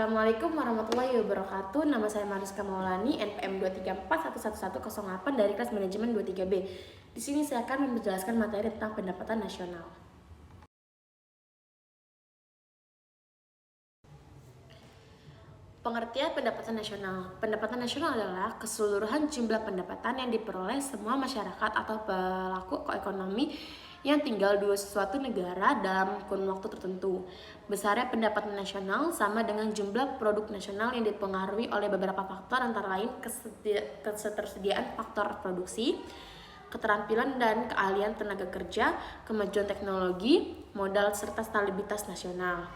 Assalamualaikum warahmatullahi wabarakatuh. Nama saya Mariska Maulani, NPM 234111108 dari kelas manajemen 23B. Di sini saya akan menjelaskan materi tentang pendapatan nasional. Pengertian pendapatan nasional. Pendapatan nasional adalah keseluruhan jumlah pendapatan yang diperoleh semua masyarakat atau pelaku ekonomi yang tinggal di suatu negara dalam kurun waktu tertentu. Besarnya pendapatan nasional sama dengan jumlah produk nasional yang dipengaruhi oleh beberapa faktor, antara lain ketersediaan faktor produksi, keterampilan dan keahlian tenaga kerja, kemajuan teknologi, modal, serta stabilitas nasional.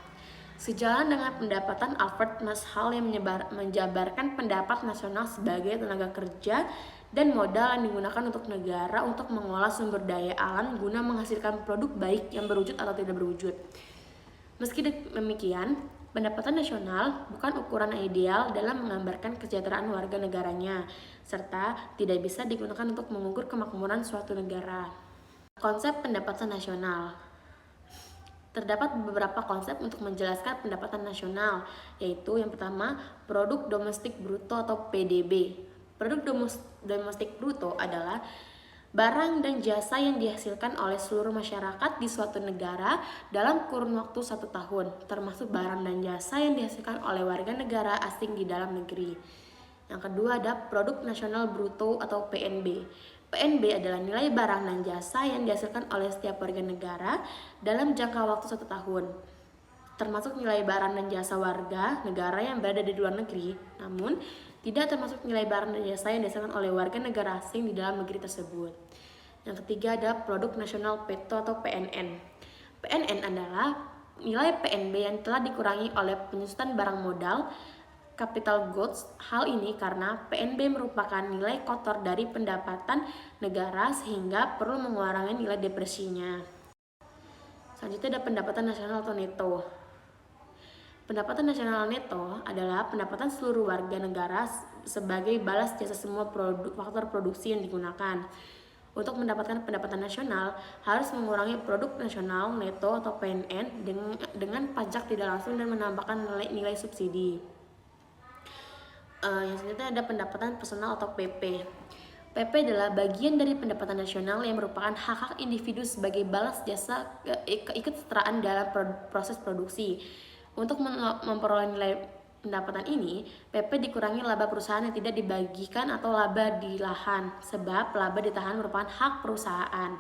Sejalan dengan pendapatan, Albert Marshall yang menjabarkan pendapat nasional sebagai tenaga kerja dan modal yang digunakan untuk negara untuk mengolah sumber daya alam guna menghasilkan produk baik yang berwujud atau tidak berwujud. Meski demikian, pendapatan nasional bukan ukuran ideal dalam menggambarkan kesejahteraan warga negaranya, serta tidak bisa digunakan untuk mengukur kemakmuran suatu negara. Konsep pendapatan nasional. Terdapat beberapa konsep untuk menjelaskan pendapatan nasional, yaitu yang pertama, produk domestik bruto atau PDB. Produk domestik bruto adalah barang dan jasa yang dihasilkan oleh seluruh masyarakat di suatu negara dalam kurun waktu 1 tahun, termasuk barang dan jasa yang dihasilkan oleh warga negara asing di dalam negeri. Yang kedua ada produk nasional bruto atau PNB. PNB adalah nilai barang dan jasa yang dihasilkan oleh setiap warga negara dalam jangka waktu 1 tahun, termasuk nilai barang dan jasa warga negara yang berada di luar negeri, namun tidak termasuk nilai barang dan jasa yang dihasilkan oleh warga negara asing di dalam negeri tersebut. Yang ketiga ada produk nasional peto atau PNN. PNN adalah nilai PNB yang telah dikurangi oleh penyusutan barang modal, capital goods. Hal ini karena PNB merupakan nilai kotor dari pendapatan negara sehingga perlu mengurangi nilai depresinya. Selanjutnya ada pendapatan nasional atau neto. Pendapatan nasional neto adalah pendapatan seluruh warga negara sebagai balas jasa semua faktor produksi yang digunakan. Untuk mendapatkan pendapatan nasional, harus mengurangi produk nasional neto atau PNN dengan pajak tidak langsung dan menambahkan nilai subsidi. Yang selanjutnya ada pendapatan personal atau PP. PP adalah bagian dari pendapatan nasional yang merupakan hak-hak individu sebagai balas jasa keikutsertaan dalam proses produksi. Untuk memperoleh nilai pendapatan ini, PP dikurangi laba perusahaan yang tidak dibagikan atau laba di lahan, sebab laba ditahan merupakan hak perusahaan.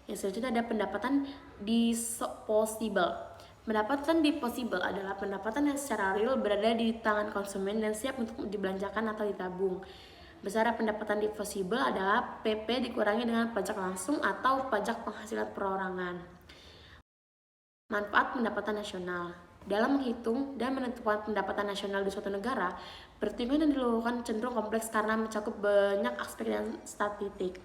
Yang selanjutnya ada pendapatan disposable. Pendapatan disposable adalah pendapatan yang secara real berada di tangan konsumen dan siap untuk dibelanjakan atau ditabung. Besar pendapatan disposable adalah PP dikurangi dengan pajak langsung atau pajak penghasilan perorangan. Manfaat pendapatan nasional. Dalam menghitung dan menentukan pendapatan nasional di suatu negara, pertimbangan yang dilakukan cenderung kompleks karena mencakup banyak aspek dan statistik.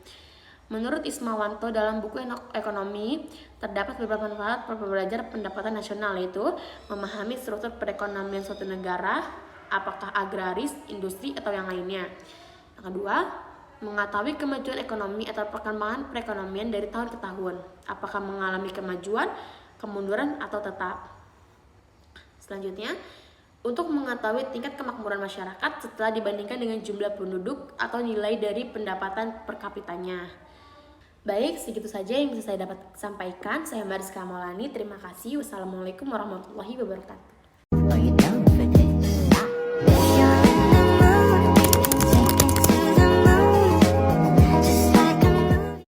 Menurut Ismawanto dalam buku ekonomi, terdapat beberapa manfaat belajar pendapatan nasional, yaitu memahami struktur perekonomian suatu negara, apakah agraris, industri, atau yang lainnya. Yang kedua, mengetahui kemajuan ekonomi atau perkembangan perekonomian dari tahun ke tahun, apakah mengalami kemajuan, kemunduran, atau tetap. Selanjutnya, untuk mengetahui tingkat kemakmuran masyarakat setelah dibandingkan dengan jumlah penduduk atau nilai dari pendapatan per kapitanya. Baik, segitu saja yang bisa saya dapat sampaikan. Saya Mariska Maulani, terima kasih. Wassalamualaikum warahmatullahi wabarakatuh.